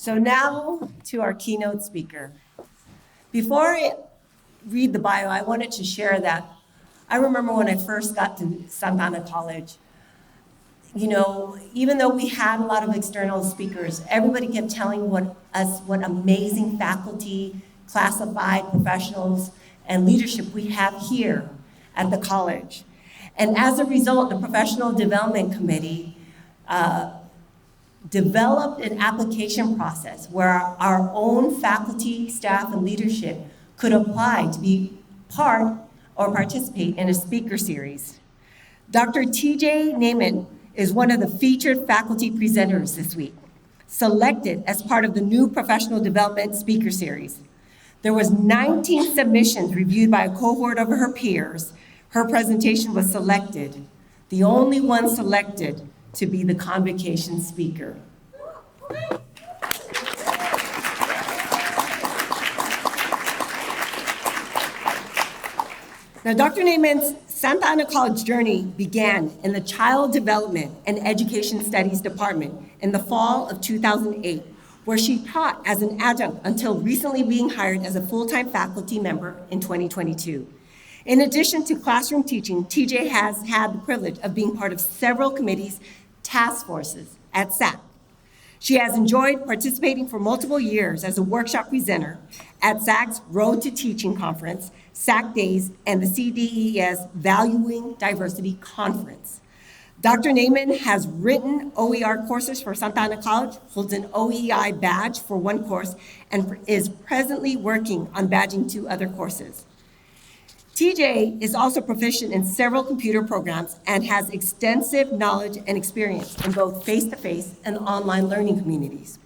So now to our keynote speaker. Before I read the bio, I wanted to share that I remember when I first got to Santa Ana College, even though we had a lot of external speakers, everybody kept telling us what amazing faculty, classified professionals, and leadership we have here at the college. And as a result, the Professional Development Committee developed an application process where our own faculty, staff, and leadership could apply to be part or participate in a speaker series. Dr. TJ Naiman is one of the featured faculty presenters this week, selected as part of the new Professional Development Speaker Series. There was 19 submissions reviewed by a cohort of her peers. Her presentation was selected, the only one selected to be the convocation speaker. Now, Dr. Naiman's Santa Ana College journey began in the Child Development and Education Studies Department in the fall of 2008, where she taught as an adjunct until recently being hired as a full-time faculty member in 2022. In addition to classroom teaching, TJ has had the privilege of being part of several committees, task forces at SAC. She has enjoyed participating for multiple years as a workshop presenter at SAC's Road to Teaching Conference, SAC Days, and the CDES Valuing Diversity Conference. Dr. Naiman has written OER courses for Santa Ana College, holds an OEI badge for one course, and is presently working on badging 2 other courses. TJ is also proficient in several computer programs and has extensive knowledge and experience in both face-to-face and online learning communities.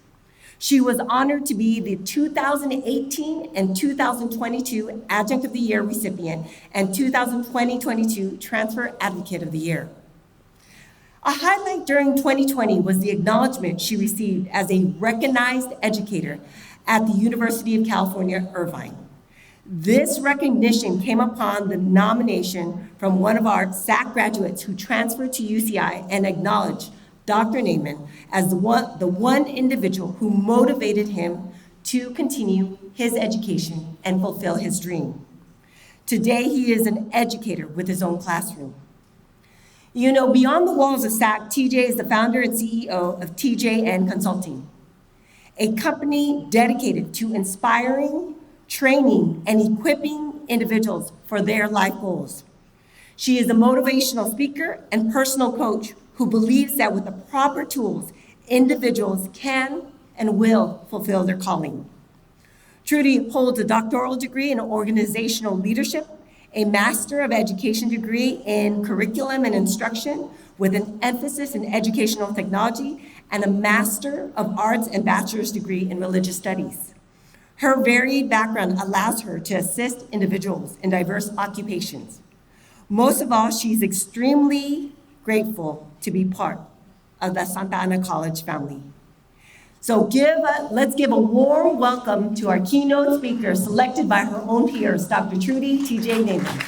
She was honored to be the 2018 and 2022 Adjunct of the Year recipient and 2020-22 Transfer Advocate of the Year. A highlight during 2020 was the acknowledgement she received as a recognized educator at the University of California, Irvine. This recognition came upon the nomination from one of our SAC graduates who transferred to UCI and acknowledged Dr. Naiman as the one individual who motivated him to continue his education and fulfill his dream. Today, he is an educator with his own classroom. Beyond the walls of SAC, TJ is the founder and CEO of TJN Consulting, a company dedicated to inspiring, training, and equipping individuals for their life goals. She is a motivational speaker and personal coach who believes that with the proper tools, individuals can and will fulfill their calling. Trudy holds a doctoral degree in organizational leadership, a Master of Education degree in curriculum and instruction with an emphasis in educational technology, and a Master of Arts and Bachelor's degree in religious studies. Her varied background allows her to assist individuals in diverse occupations. Most of all, she's extremely grateful to be part of the Santa Ana College family. So let's give a warm welcome to our keynote speaker, selected by her own peers, Dr. Trudy TJ Naiman.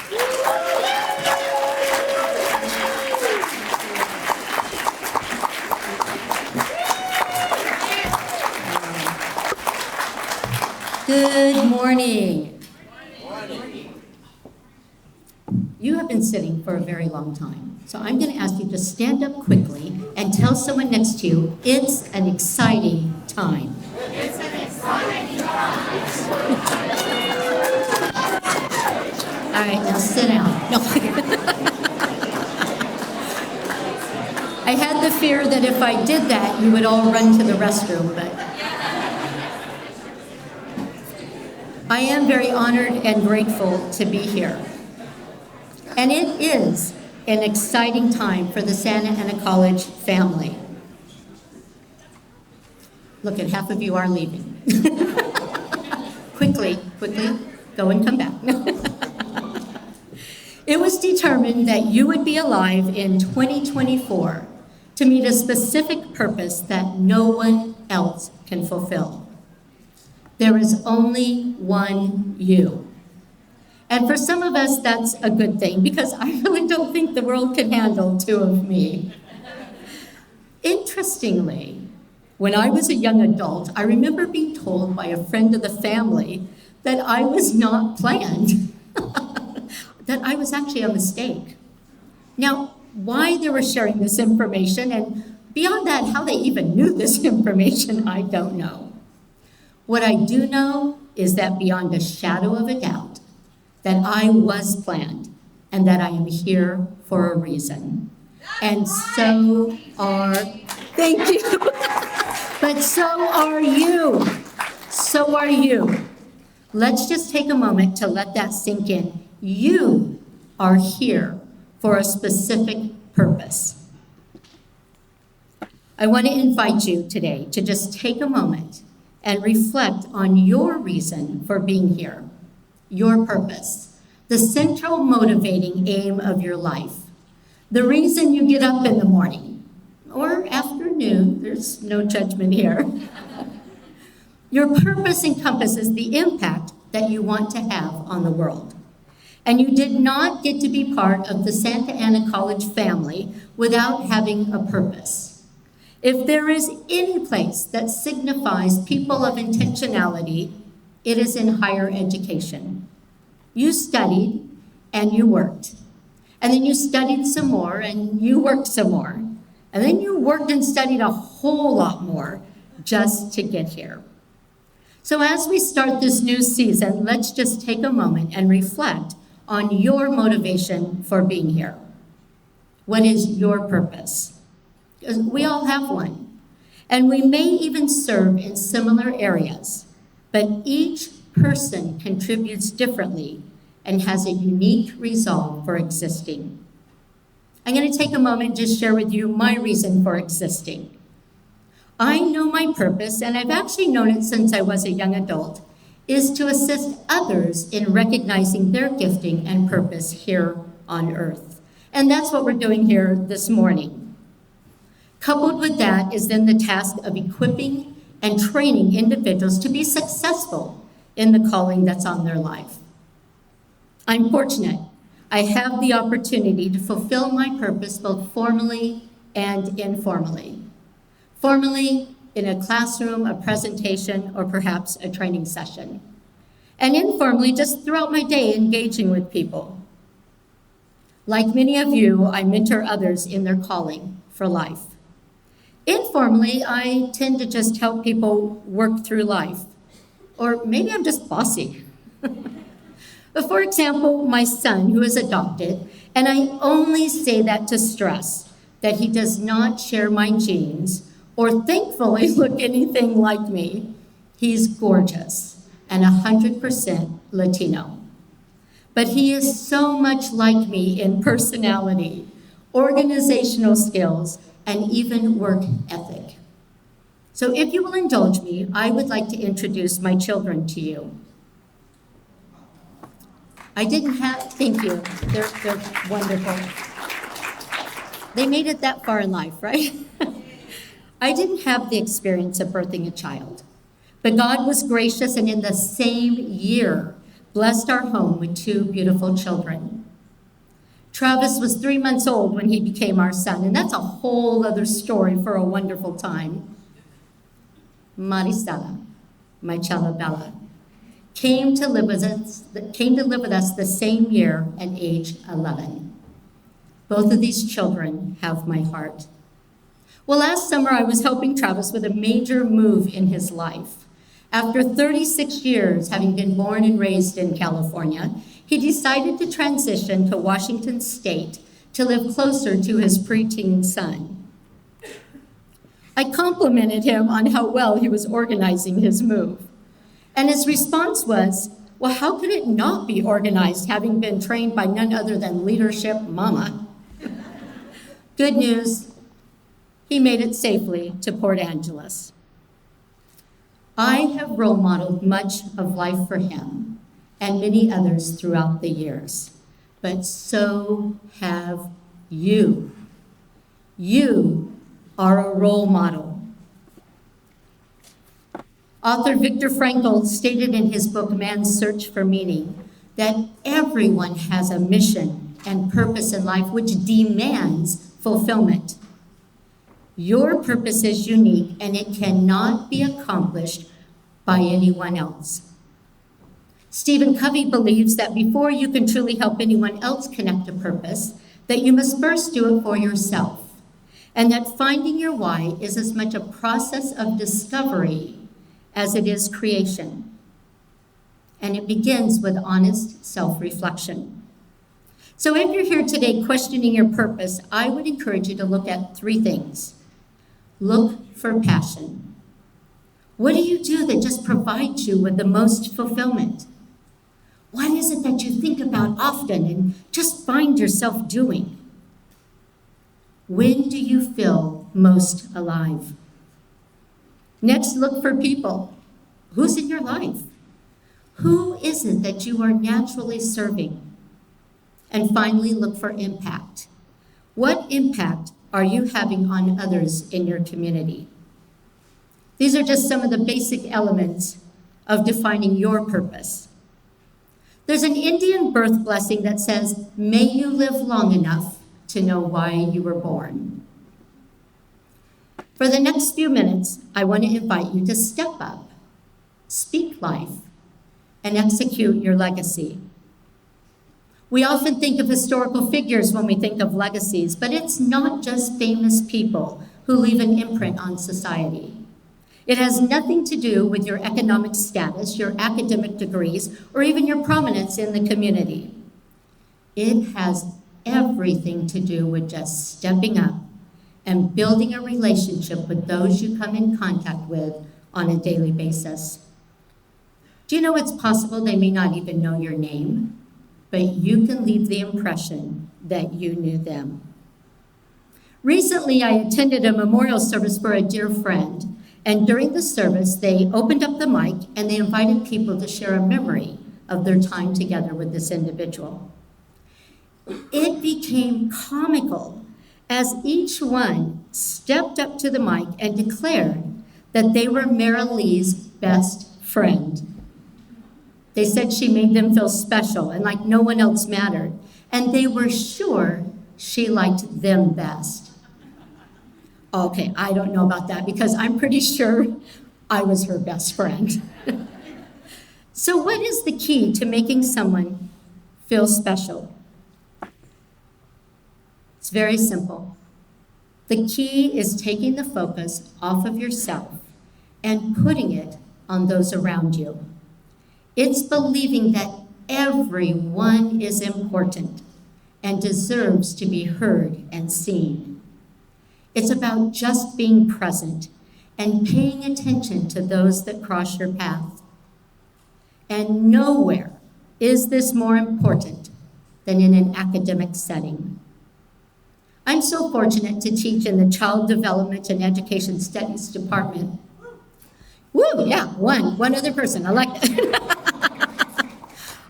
Good morning. You have been sitting for a very long time, so I'm going to ask you to stand up quickly and tell someone next to you, it's an exciting time. It's an exciting time. All right, now sit down. No. I had the fear that if I did that, you would all run to the restroom, but I am very honored and grateful to be here. And it is an exciting time for the Santa Ana College family. Look, at half of you are leaving. Quickly, go and come back. It was determined that you would be alive in 2024 to meet a specific purpose that no one else can fulfill. There is only one you. And for some of us, that's a good thing, because I really don't think the world can handle 2 of me. Interestingly, When I was a young adult, I remember being told by a friend of the family that I was not planned, that I was actually a mistake. Now, why they were sharing this information, and beyond that, how they even knew this information, I don't know. What I do know is that beyond a shadow of a doubt, that I was planned and that I am here for a reason. And so are, thank you, but so are you. So are you. Let's just take a moment to let that sink in. You are here for a specific purpose. I want to invite you today to just take a moment and reflect on your reason for being here, your purpose, the central motivating aim of your life, the reason you get up in the morning or afternoon, there's no judgment here. Your purpose encompasses the impact that you want to have on the world. And you did not get to be part of the Santa Ana College family without having a purpose. If there is any place that signifies people of intentionality, it is in higher education. You studied and you worked. And then you studied some more and you worked some more. And then you worked and studied a whole lot more just to get here. So as we start this new season, let's just take a moment and reflect on your motivation for being here. What is your purpose? Because we all have one. And we may even serve in similar areas, but each person contributes differently and has a unique resolve for existing. I'm going to take a moment and just share with you my reason for existing. I know my purpose, and I've actually known it since I was a young adult, is to assist others in recognizing their gifting and purpose here on earth. And that's what we're doing here this morning. Coupled with that is then the task of equipping and training individuals to be successful in the calling that's on their life. I'm fortunate. I have the opportunity to fulfill my purpose both formally and informally. Formally, in a classroom, a presentation, or perhaps a training session. And informally, just throughout my day, engaging with people. Like many of you, I mentor others in their calling for life. Informally, I tend to just help people work through life. Or maybe I'm just bossy. But for example, my son, who is adopted, and I only say that to stress that he does not share my genes or thankfully look anything like me. He's gorgeous and 100% Latino. But he is so much like me in personality, organizational skills, and even work ethic. So if you will indulge me, I would like to introduce my children to you. Thank you, they're wonderful. They made it that far in life, right? I didn't have the experience of birthing a child, but God was gracious and in the same year blessed our home with two beautiful children. Travis was 3 months old when he became our son, and that's a whole other story for a wonderful time. Marisela, my Chalabella, came to live with us the same year at age 11. Both of these children have my heart. Well, last summer I was helping Travis with a major move in his life. After 36 years having been born and raised in California, he decided to transition to Washington State to live closer to his preteen son. I complimented him on how well he was organizing his move. And his response was, well, how could it not be organized having been trained by none other than Leadership Mama? Good news, he made it safely to Port Angeles. I have role modeled much of life for him and many others throughout the years, but so have you. You are a role model. Author Viktor Frankl stated in his book, Man's Search for Meaning, that everyone has a mission and purpose in life which demands fulfillment. Your purpose is unique and it cannot be accomplished by anyone else. Stephen Covey believes that before you can truly help anyone else connect to purpose, that you must first do it for yourself, and that finding your why is as much a process of discovery as it is creation. And it begins with honest self-reflection. So if you're here today questioning your purpose, I would encourage you to look at three things. Look for passion. What do you do that just provides you with the most fulfillment? What is it that you think about often and just find yourself doing? When do you feel most alive? Next, look for people. Who's in your life? Who is it that you are naturally serving? And finally, look for impact. What impact are you having on others in your community? These are just some of the basic elements of defining your purpose. There's an Indian birth blessing that says, "May you live long enough to know why you were born." For the next few minutes, I want to invite you to step up, speak life, and execute your legacy. We often think of historical figures when we think of legacies, but it's not just famous people who leave an imprint on society. It has nothing to do with your economic status, your academic degrees, or even your prominence in the community. It has everything to do with just stepping up and building a relationship with those you come in contact with on a daily basis. Do you know it's possible they may not even know your name, but you can leave the impression that you knew them? Recently, I attended a memorial service for a dear friend, and during the service, they opened up the mic and they invited people to share a memory of their time together with this individual. It became comical as each one stepped up to the mic and declared that they were Marilee's best friend. They said she made them feel special and like no one else mattered, and they were sure she liked them best. Okay, I don't know about that because I'm pretty sure I was her best friend. So what is the key to making someone feel special? It's very simple. The key is taking the focus off of yourself and putting it on those around you. It's believing that everyone is important and deserves to be heard and seen. It's about just being present and paying attention to those that cross your path. And nowhere is this more important than in an academic setting. I'm so fortunate to teach in the Child Development and Education Studies Department. Woo, yeah, one other person, I like that.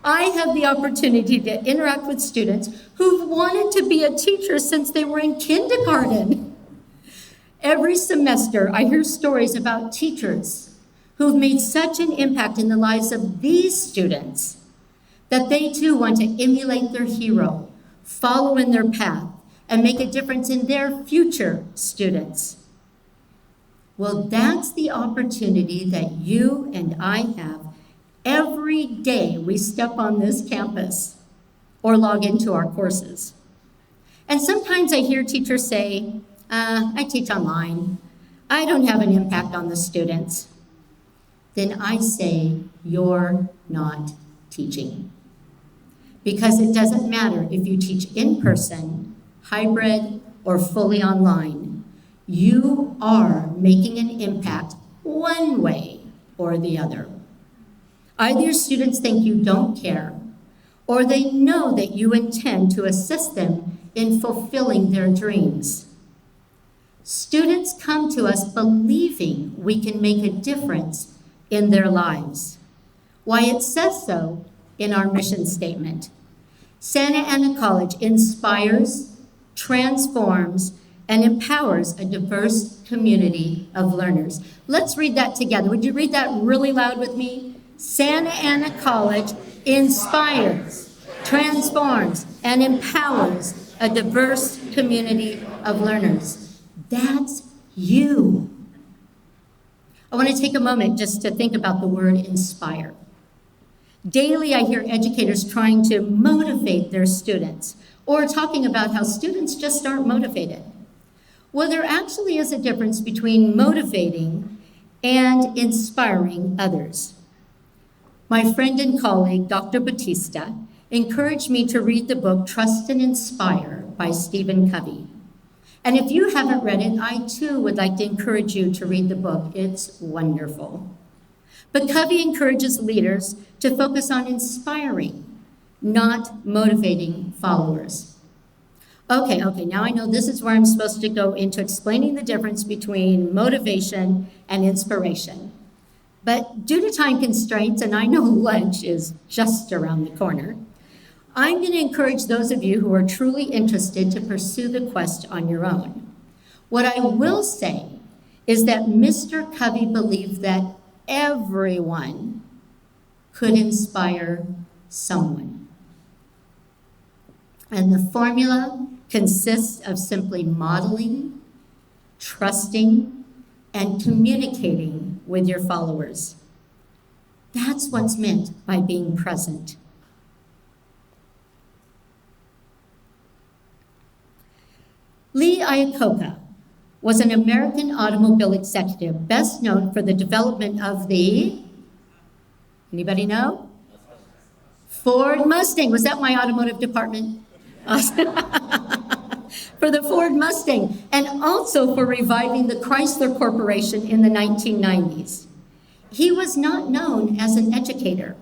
I have the opportunity to interact with students who've wanted to be a teacher since they were in kindergarten. Every semester, I hear stories about teachers who've made such an impact in the lives of these students that they too want to emulate their hero, follow in their path, and make a difference in their future students. Well, that's the opportunity that you and I have every day we step on this campus or log into our courses. And sometimes I hear teachers say, I teach online. I don't have an impact on the students. Then I say, you're not teaching. Because it doesn't matter if you teach in person, hybrid, or fully online. You are making an impact one way or the other. Either your students think you don't care, or they know that you intend to assist them in fulfilling their dreams. Students come to us believing we can make a difference in their lives. Why, it says so in our mission statement. Santa Ana College inspires, transforms, and empowers a diverse community of learners. Let's read that together. Would you read that really loud with me? Santa Ana College inspires, transforms, and empowers a diverse community of learners. That's You. I want to take a moment just to think about the word inspire. Daily, I hear educators trying to motivate their students or talking about how students just aren't motivated. Well, there actually is a difference between motivating and inspiring others. My friend and colleague, Dr. Batista, encouraged me to read the book Trust and Inspire by Stephen Covey. And if you haven't read it, I too would like to encourage you to read the book. It's wonderful. But Covey encourages leaders to focus on inspiring, not motivating followers. Okay, now I know this is where I'm supposed to go into explaining the difference between motivation and inspiration. But due to time constraints, and I know lunch is just around the corner, I'm going to encourage those of you who are truly interested to pursue the quest on your own. What I will say is that Mr. Covey believed that everyone could inspire someone. And the formula consists of simply modeling, trusting, and communicating with your followers. That's what's meant by being present. Lee Iacocca was an American automobile executive best known for the development of the, anybody know? Ford Mustang. Was that my automotive department? For the Ford Mustang, and also for reviving the Chrysler Corporation in the 1990s. He was not known as an educator,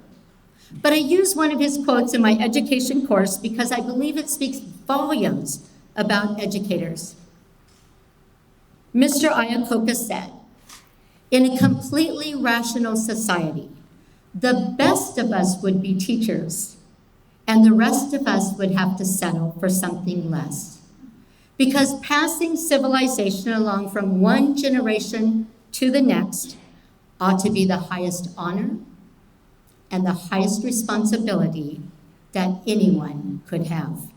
but I use one of his quotes in my education course because I believe it speaks volumes about educators. Mr. Iacocca said, "In a completely rational society, the best of us would be teachers, and the rest of us would have to settle for something less. Because passing civilization along from one generation to the next ought to be the highest honor and the highest responsibility that anyone could have."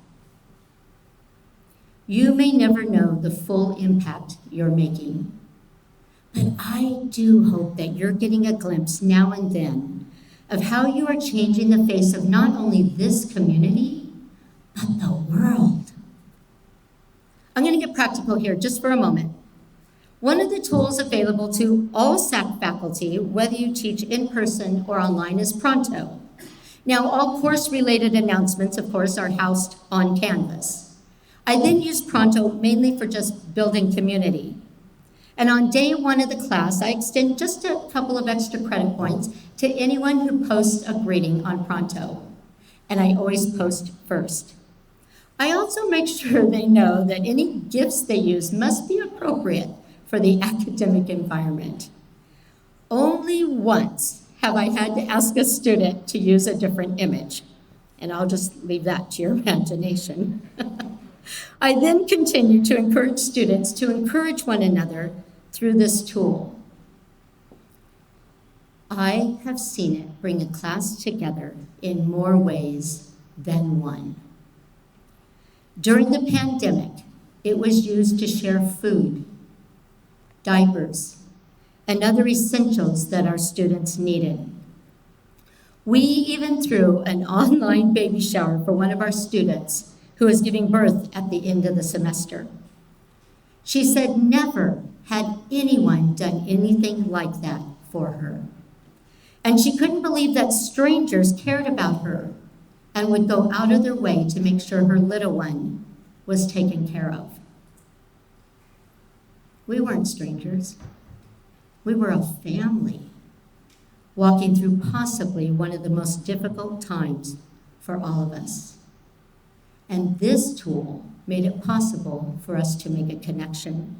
You may never know the full impact you're making, but I do hope that you're getting a glimpse now and then of how you are changing the face of not only this community, but the world. I'm going to get practical here just for a moment. One of the tools available to all SAC faculty, whether you teach in person or online, is Pronto. Now, all course-related announcements, of course, are housed on Canvas. I then use Pronto mainly for just building community. And on day one of the class, I extend just a couple of extra credit points to anyone who posts a greeting on Pronto. And I always post first. I also make sure they know that any gifts they use must be appropriate for the academic environment. Only once have I had to ask a student to use a different image, and I'll just leave that to your imagination. I then continue to encourage students to encourage one another through this tool. I have seen it bring a class together in more ways than one. During the pandemic, it was used to share food, diapers, and other essentials that our students needed. We even threw an online baby shower for one of our students who was giving birth at the end of the semester. She said never had anyone done anything like that for her. And she couldn't believe that strangers cared about her and would go out of their way to make sure her little one was taken care of. We weren't strangers. We were a family walking through possibly one of the most difficult times for all of us. And this tool made it possible for us to make a connection.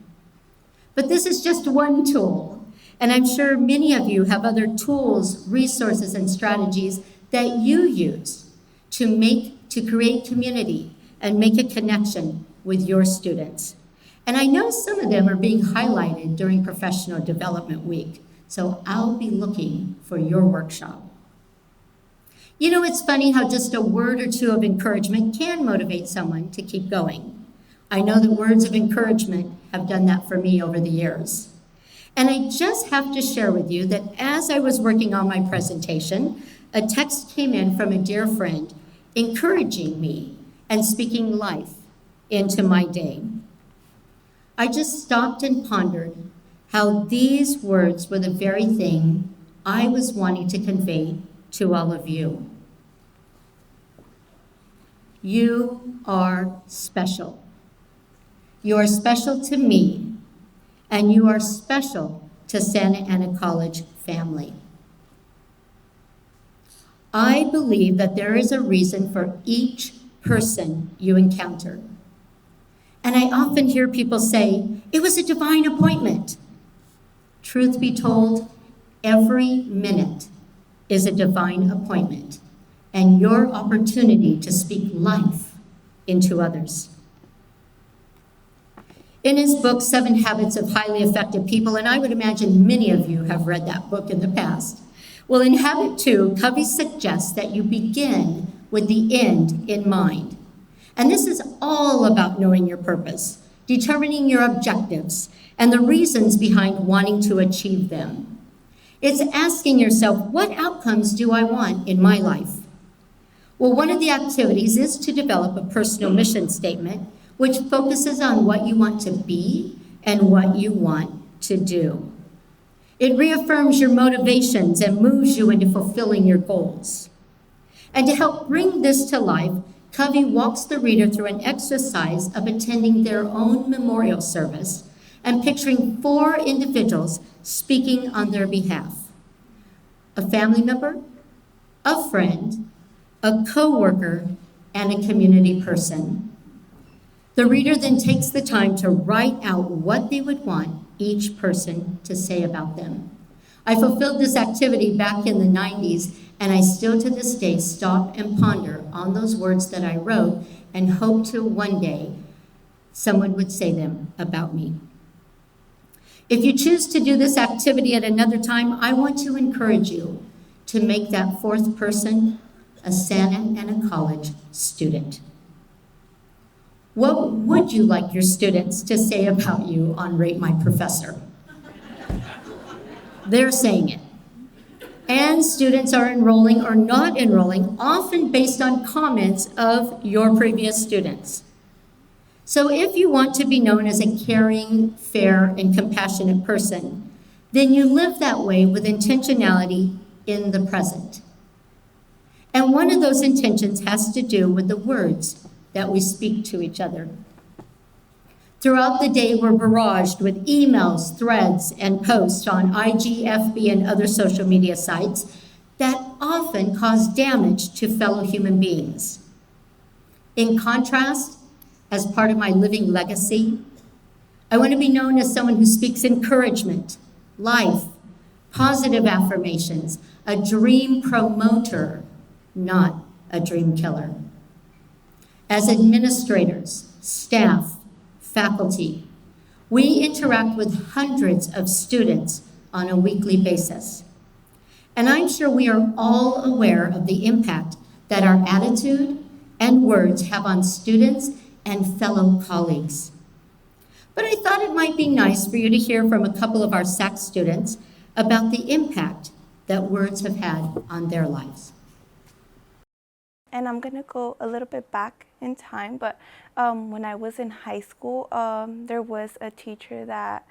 But this is just one tool, and I'm sure many of you have other tools, resources, and strategies that you use to create community and make a connection with your students. And I know some of them are being highlighted during Professional Development Week, so I'll be looking for your workshop. You know, it's funny how just a word or two of encouragement can motivate someone to keep going. I know that words of encouragement have done that for me over the years. And I just have to share with you that as I was working on my presentation, a text came in from a dear friend encouraging me and speaking life into my day. I just stopped and pondered how these words were the very thing I was wanting to convey to all of you. You are special. You are special to me, and you are special to Santa Ana College family. I believe that there is a reason for each person you encounter. And I often hear people say, it was a divine appointment. Truth be told, every minute is a divine appointment and your opportunity to speak life into others. In his book, 7 Habits of Highly Effective People, and I would imagine many of you have read that book in the past. Well, in Habit 2, Covey suggests that you begin with the end in mind. And this is all about knowing your purpose, determining your objectives, and the reasons behind wanting to achieve them. It's asking yourself, what outcomes do I want in my life? Well, one of the activities is to develop a personal mission statement, which focuses on what you want to be and what you want to do. It reaffirms your motivations and moves you into fulfilling your goals. And to help bring this to life, Covey walks the reader through an exercise of attending their own memorial service and picturing 4 individuals speaking on their behalf. A family member, a friend, a co-worker, and a community person. The reader then takes the time to write out what they would want each person to say about them. I fulfilled this activity back in the 90s, and I still to this day stop and ponder on those words that I wrote and hope to one day someone would say them about me. If you choose to do this activity at another time, I want to encourage you to make that 4th person a Santa Ana College student. What would you like your students to say about you on Rate My Professor? They're saying it. And students are enrolling or not enrolling, often based on comments of your previous students. So if you want to be known as a caring, fair, and compassionate person, then you live that way with intentionality in the present. And one of those intentions has to do with the words that we speak to each other. Throughout the day, we're barraged with emails, threads, and posts on IG, FB, and other social media sites that often cause damage to fellow human beings. In contrast, as part of my living legacy, I want to be known as someone who speaks encouragement, life, positive affirmations, a dream promoter, not a dream killer. As administrators, staff, faculty, we interact with hundreds of students on a weekly basis. And I'm sure we are all aware of the impact that our attitude and words have on students and fellow colleagues. But I thought it might be nice for you to hear from a couple of our SAC students about the impact that words have had on their lives. And I'm going to go a little bit back in time, but when I was in high school, there was a teacher that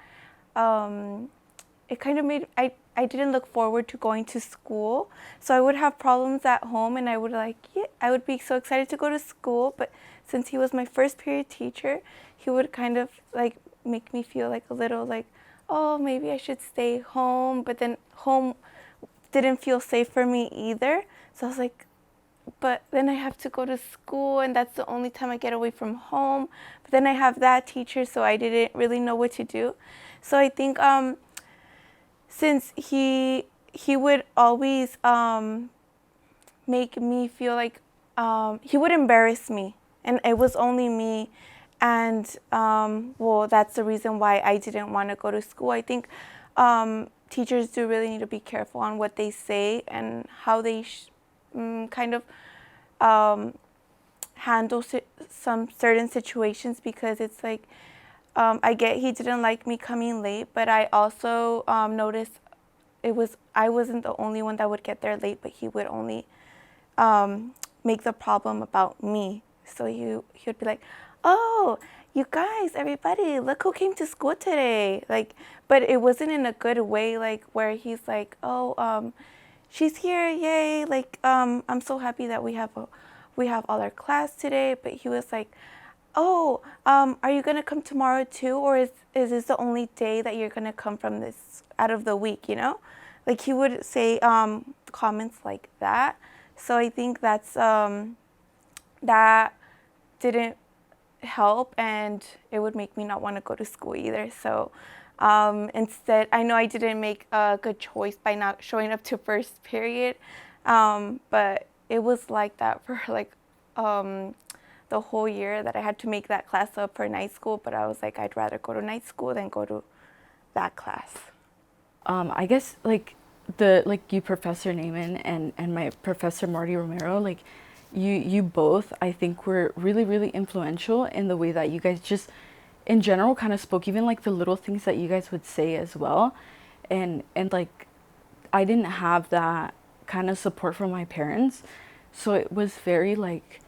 it kind of made, I didn't look forward to going to school. So I would have problems at home and I would be so excited to go to school. But since he was my first period teacher, he would kind of like make me feel like a little like, oh, maybe I should stay home. But then home didn't feel safe for me either. So I was like, but then I have to go to school and that's the only time I get away from home. But then I have that teacher, so I didn't really know what to do. So I think since he would always make me feel like he would embarrass me, and it was only me. And well, that's the reason why I didn't want to go to school. I think teachers do really need to be careful on what they say and how they kind of handle some certain situations, because it's like I get he didn't like me coming late, but I also noticed I wasn't the only one that would get there late, but he would only make the problem about me. So he would be like, "Oh, you guys, everybody, look who came to school today!" Like, but it wasn't in a good way, like where he's like, "Oh, she's here, yay!" Like, I'm so happy that we have all our class today. But he was like, "Oh, are you gonna come tomorrow too, or is this the only day that you're gonna come from this out of the week?" You know, like he would say comments like that. So I think that didn't help, and it would make me not want to go to school either. So instead, I know I didn't make a good choice by not showing up to first period, but it was like that for like the whole year that I had to make that class up for night school. But I was like, I'd rather go to night school than go to that class. I guess like you, Professor Naaman, and my Professor Marty Romero, like you both, I think, were really, really influential in the way that you guys just in general kind of spoke, even like the little things that you guys would say as well. And like I didn't have that kind of support from my parents. So it was very like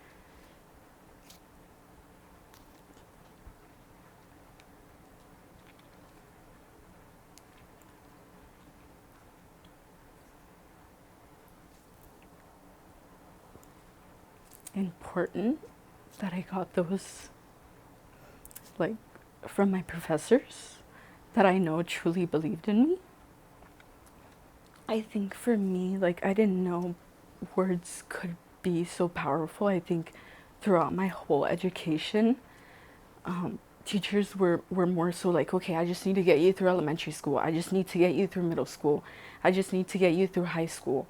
important that I got those like from my professors that I know truly believed in me. I think for me, like I didn't know words could be so powerful. I think throughout my whole education, teachers were more so like, okay, I just need to get you through elementary school. I just need to get you through middle school. I just need to get you through high school.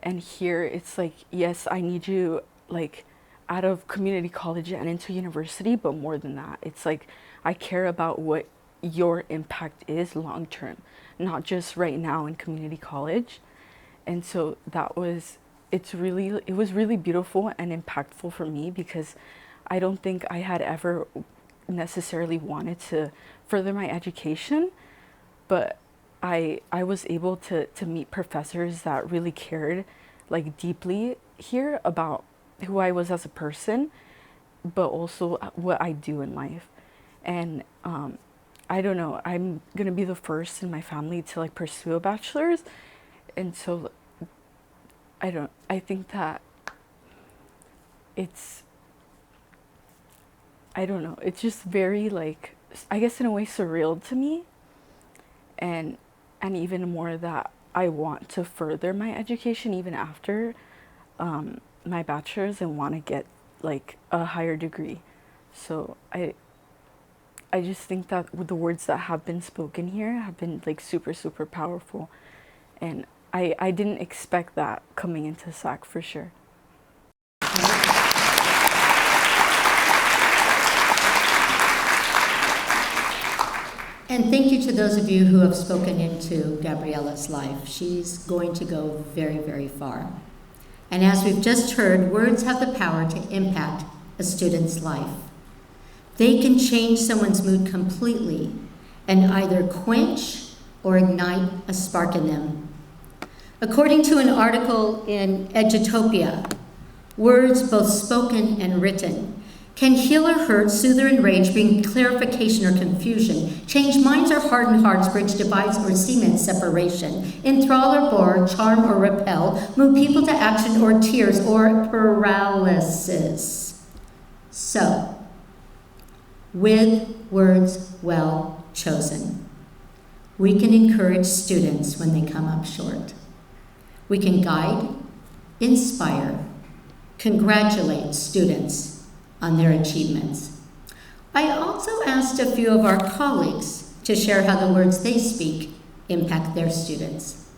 And here it's like, yes, I need you like out of community college and into university, but more than that, it's like I care about what your impact is long term, not just right now in community college. And so it was really beautiful and impactful for me, because I don't think I had ever necessarily wanted to further my education, but I was able to meet professors that really cared like deeply here about who I was as a person, but also what I do in life. And I don't know, I'm gonna be the first in my family to like pursue a bachelor's, and so I think that it's, I don't know, it's just very like, I guess in a way surreal to me, and even more that I want to further my education even after my bachelor's and want to get like a higher degree. So I just think that with the words that have been spoken here have been like super, super powerful. And I didn't expect that coming into SAC for sure. And thank you to those of you who have spoken into Gabriella's life. She's going to go very, very far. And as we've just heard, words have the power to impact a student's life. They can change someone's mood completely and either quench or ignite a spark in them. According to an article in Edutopia, words both spoken and written can heal or hurt, soothe or enrage, bring clarification or confusion, change minds or harden hearts, bridge divides or cement separation, enthrall or bore, charm or repel, move people to action or tears or paralysis. So, with words well chosen, we can encourage students when they come up short. We can guide, inspire, congratulate students on their achievements. I also asked a few of our colleagues to share how the words they speak impact their students.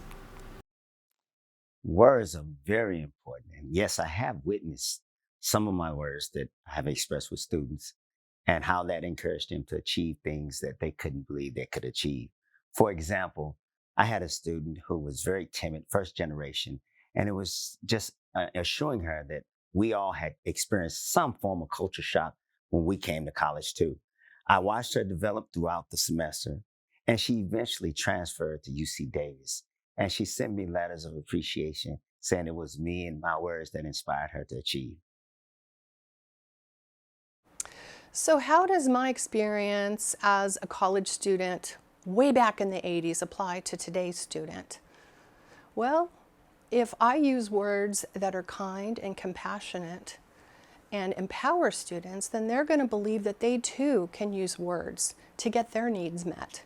Words are very important. And yes, I have witnessed some of my words that I have expressed with students and how that encouraged them to achieve things that they couldn't believe they could achieve. For example, I had a student who was very timid, first generation, and it was just assuring her that we all had experienced some form of culture shock when we came to college too. I watched her develop throughout the semester, and she eventually transferred to UC Davis. And she sent me letters of appreciation saying it was me and my words that inspired her to achieve. So how does my experience as a college student way back in the 80s apply to today's student? Well, if I use words that are kind and compassionate and empower students, then they're going to believe that they too can use words to get their needs met,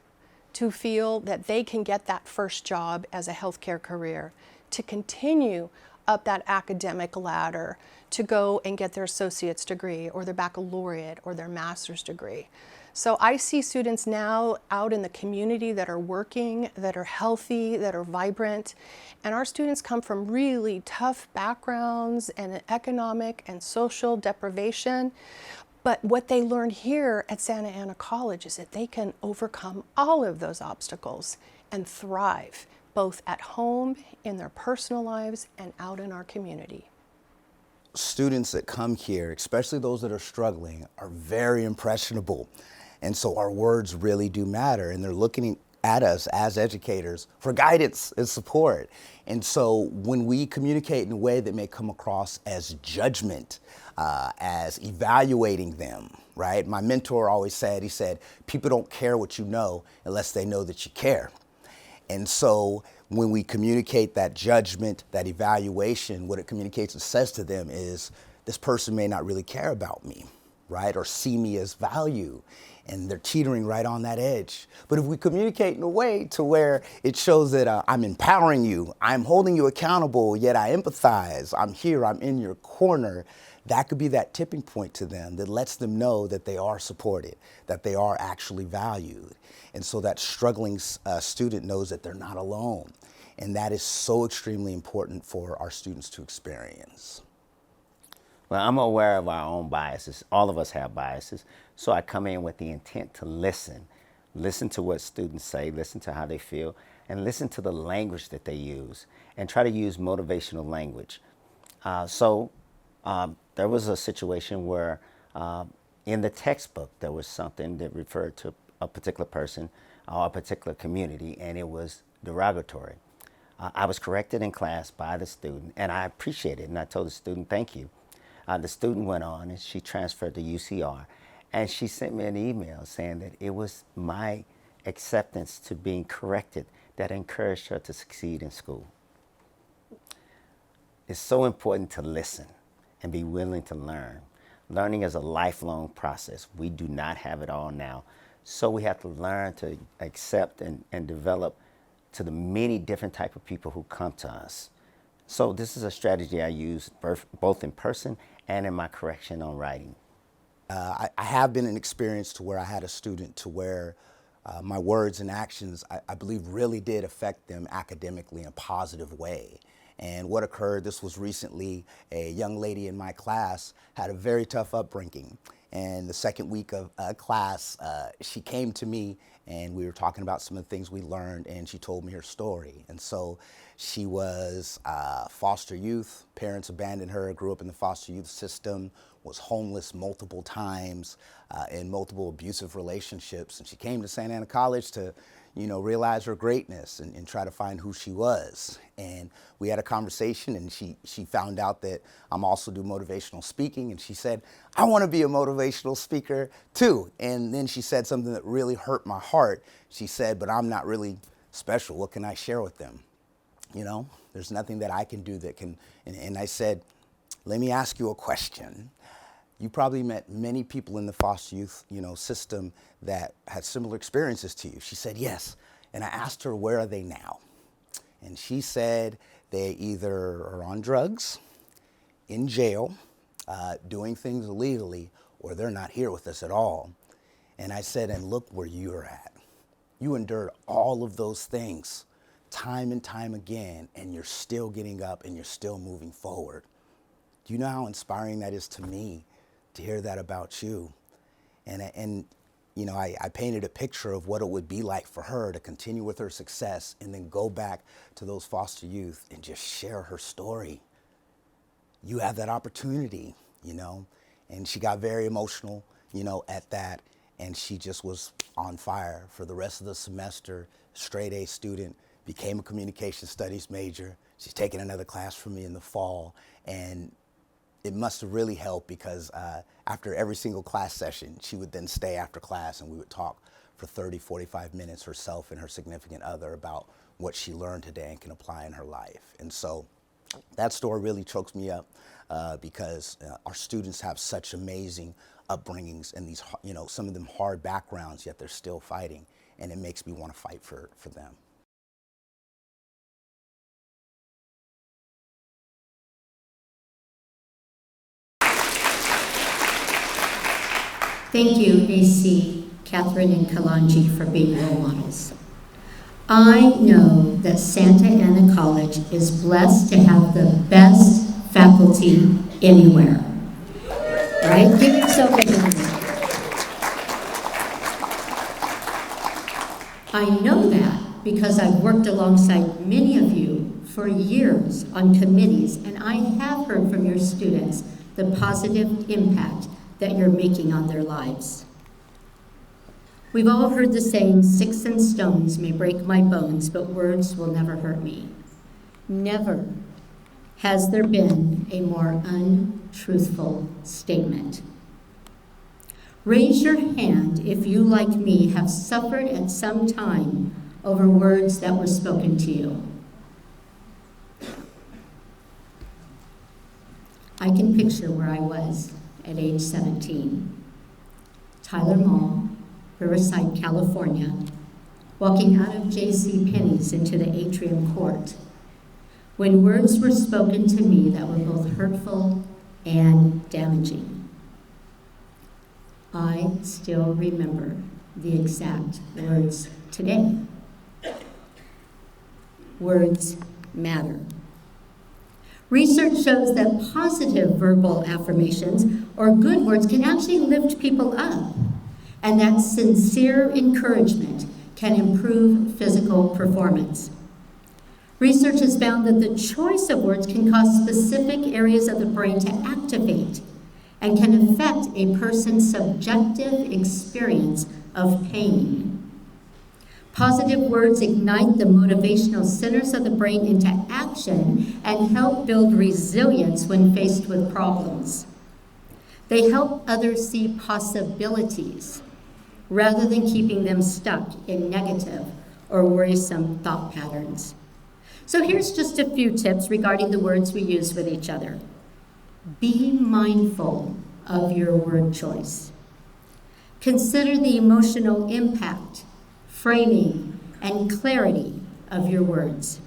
to feel that they can get that first job as a healthcare career, to continue up that academic ladder, to go and get their associate's degree or their baccalaureate or their master's degree. So I see students now out in the community that are working, that are healthy, that are vibrant, and our students come from really tough backgrounds and economic and social deprivation. But what they learn here at Santa Ana College is that they can overcome all of those obstacles and thrive, both at home, in their personal lives, and out in our community. Students that come here, especially those that are struggling, are very impressionable. And so our words really do matter, and they're looking at us as educators for guidance and support. And so when we communicate in a way that may come across as judgment, as evaluating them, right? My mentor always said, he said, people don't care what you know unless they know that you care. And so when we communicate that judgment, that evaluation, what it communicates and says to them is, this person may not really care about me, right? Or see me as value. And they're teetering right on that edge. But if we communicate in a way to where it shows that I'm empowering you, I'm holding you accountable, yet I empathize, I'm here, I'm in your corner, that could be that tipping point to them that lets them know that they are supported, that they are actually valued. And so that struggling student knows that they're not alone. And that is so extremely important for our students to experience. Well, I'm aware of our own biases. All of us have biases. So I come in with the intent to listen. Listen to what students say, listen to how they feel, and listen to the language that they use, and try to use motivational language. There was a situation where in the textbook there was something that referred to a particular person or a particular community, and it was derogatory. I was corrected in class by the student, and I appreciated it, and I told the student, thank you. The student went on and she transferred to UCR, and she sent me an email saying that it was my acceptance to being corrected that encouraged her to succeed in school. It's so important to listen and be willing to learn. Learning is a lifelong process. We do not have it all now. So we have to learn to accept and develop to the many different type of people who come to us. So this is a strategy I use both in person and in my correction on writing. I have been in an experience to where I had a student to where my words and actions, I believe, really did affect them academically in a positive way. And what occurred, this was recently, a young lady in my class had a very tough upbringing. And the second week of class, she came to me and we were talking about some of the things we learned, and she told me her story. And so she was foster youth, parents abandoned her, grew up in the foster youth system, was homeless multiple times, in multiple abusive relationships. And she came to Santa Ana College to, realize her greatness and try to find who she was. And we had a conversation, and she found out that I'm also do motivational speaking, and she said, I want to be a motivational speaker too. And then she said something that really hurt my heart. She said, but I'm not really special. What can I share with them? There's nothing that I can do that can, and I said, let me ask you a question. You probably met many people in the foster youth, system that had similar experiences to you. She said, yes. And I asked her, where are they now? And she said they either are on drugs, in jail, doing things illegally, or they're not here with us at all. And I said, and look where you're at. You endured all of those things time and time again, and you're still getting up and you're still moving forward. Do you know how inspiring that is to me to hear that about you? And I painted a picture of what it would be like for her to continue with her success and then go back to those foster youth and just share her story. you have that opportunity, you know. And she got very emotional, you know, at that. And she just was on fire for the rest of the semester, straight A student, became a communication studies major. She's taking another class from me in the fall. And it must have really helped because after every single class session, she would then stay after class and we would talk for 30, 45 minutes, herself and her significant other, about what she learned today and can apply in her life. And so that story really chokes me up because our students have such amazing upbringings and these, you know, some of them hard backgrounds, yet they're still fighting. And it makes me want to fight for them. Thank you, AC, Catherine, and Kalanji, for being role models. I know that Santa Ana College is blessed to have the best faculty anywhere. Right? Give yourself a hand. I know that because I've worked alongside many of you for years on committees, and I have heard from your students the positive impact that you're making on their lives. We've all heard the saying, "Sticks and stones may break my bones, but words will never hurt me." Never has there been a more untruthful statement. Raise your hand if you, like me, have suffered at some time over words that were spoken to you. I can picture where I was at age 17. Tyler Mall, Riverside, California, walking out of J.C. Penney's into the atrium court, when words were spoken to me that were both hurtful and damaging. I still remember the exact words today. Words matter. Research shows that positive verbal affirmations or good words can actually lift people up, and that sincere encouragement can improve physical performance. Research has found that the choice of words can cause specific areas of the brain to activate and can affect a person's subjective experience of pain. Positive words ignite the motivational centers of the brain into action and help build resilience when faced with problems. They help others see possibilities rather than keeping them stuck in negative or worrisome thought patterns. So here's just a few tips regarding the words we use with each other. Be mindful of your word choice. Consider the emotional impact, framing, and clarity of your words.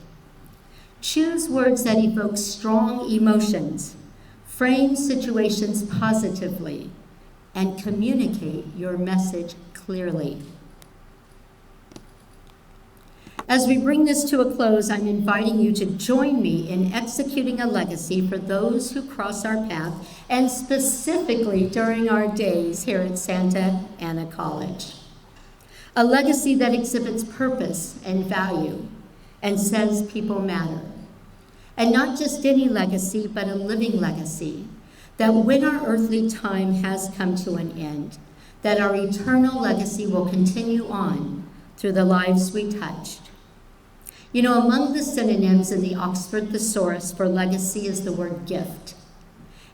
Choose words that evoke strong emotions, frame situations positively, and communicate your message clearly. As we bring this to a close, I'm inviting you to join me in executing a legacy for those who cross our path, and specifically during our days here at Santa Ana College. A legacy that exhibits purpose and value and says people matter. And not just any legacy, but a living legacy, that when our earthly time has come to an end, that our eternal legacy will continue on through the lives we touched. You know, among the synonyms in the Oxford Thesaurus for legacy is the word gift.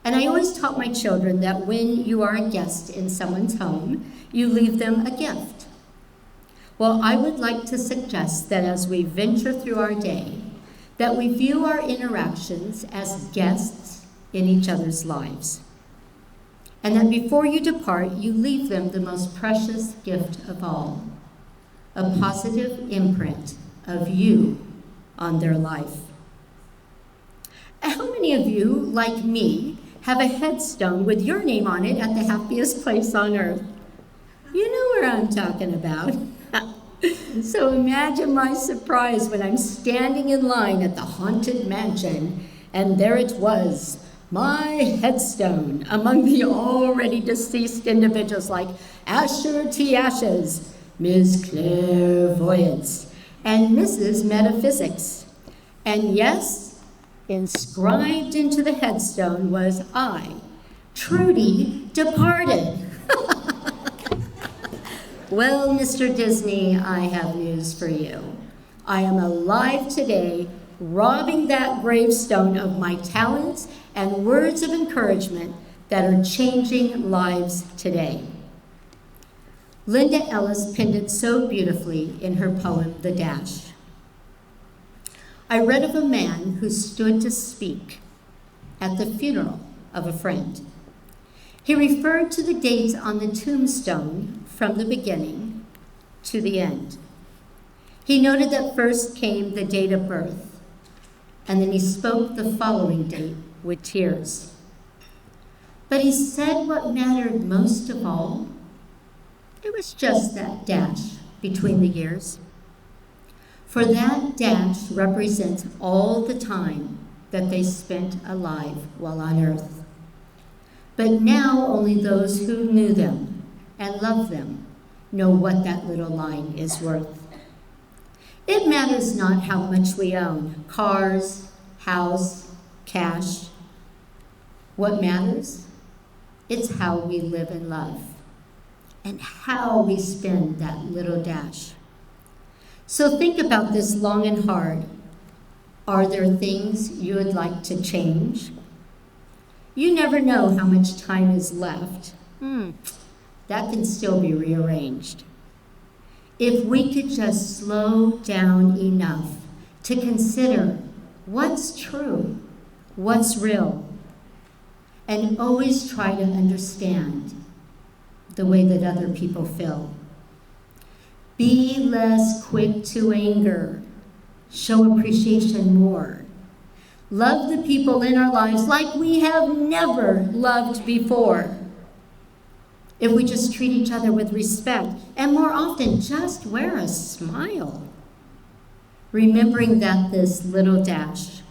And I always taught my children that when you are a guest in someone's home, you leave them a gift. Well, I would like to suggest that as we venture through our day, that we view our interactions as guests in each other's lives. And that before you depart, you leave them the most precious gift of all, a positive imprint of you on their life. How many of you, like me, have a headstone with your name on it at the happiest place on earth? You know where I'm talking about. So imagine my surprise when I'm standing in line at the haunted mansion, and there it was, my headstone among the already deceased individuals like Asher T. Ashes, Ms. Clairvoyance, and Mrs. Metaphysics. And yes, Inscribed into the headstone was I, Trudy, departed. Well, Mr. Disney, I have news for you. I am alive today, robbing that gravestone of my talents and words of encouragement that are changing lives today. Linda Ellis penned it so beautifully in her poem, The Dash. I read of a man who stood to speak at the funeral of a friend. He referred to the dates on the tombstone from the beginning to the end. He noted that first came the date of birth, and then he spoke the following date with tears. But he said what mattered most of all, it was just that dash between the years. For that dash represents all the time that they spent alive while on earth. But now only those who knew them and loved them know what that little line is worth. It matters not how much we own, cars, house, cash. What matters? It's how we live and love, and how we spend that little dash. So think about this long and hard. Are there things you would like to change? You never know how much time is left. That can still be rearranged. If we could just slow down enough to consider what's true, what's real, and always try to understand the way that other people feel. Be less quick to anger. Show appreciation more. Love the people in our lives like we have never loved before. If we just treat each other with respect, and more often, just wear a smile. Remembering that this little dash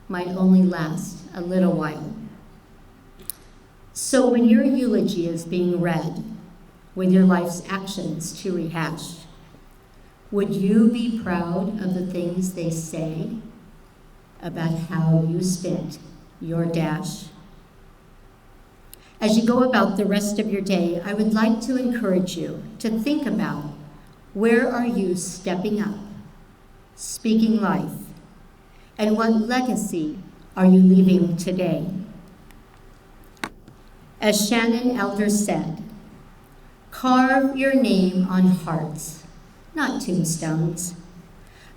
might only last a little while. So when your eulogy is being read, with your life's actions to rehash, would you be proud of the things they say about how you spent your dash? As you go about the rest of your day, I would like to encourage you to think about, where are you stepping up, speaking life, and what legacy are you leaving today? As Shannon Elder said, carve your name on hearts, not tombstones.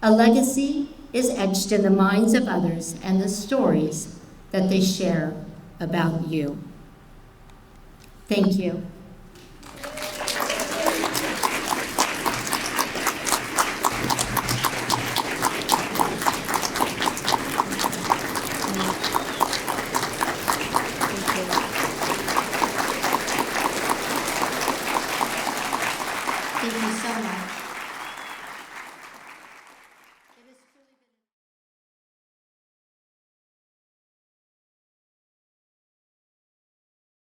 A legacy is etched in the minds of others and the stories that they share about you. Thank you. Thank you so much.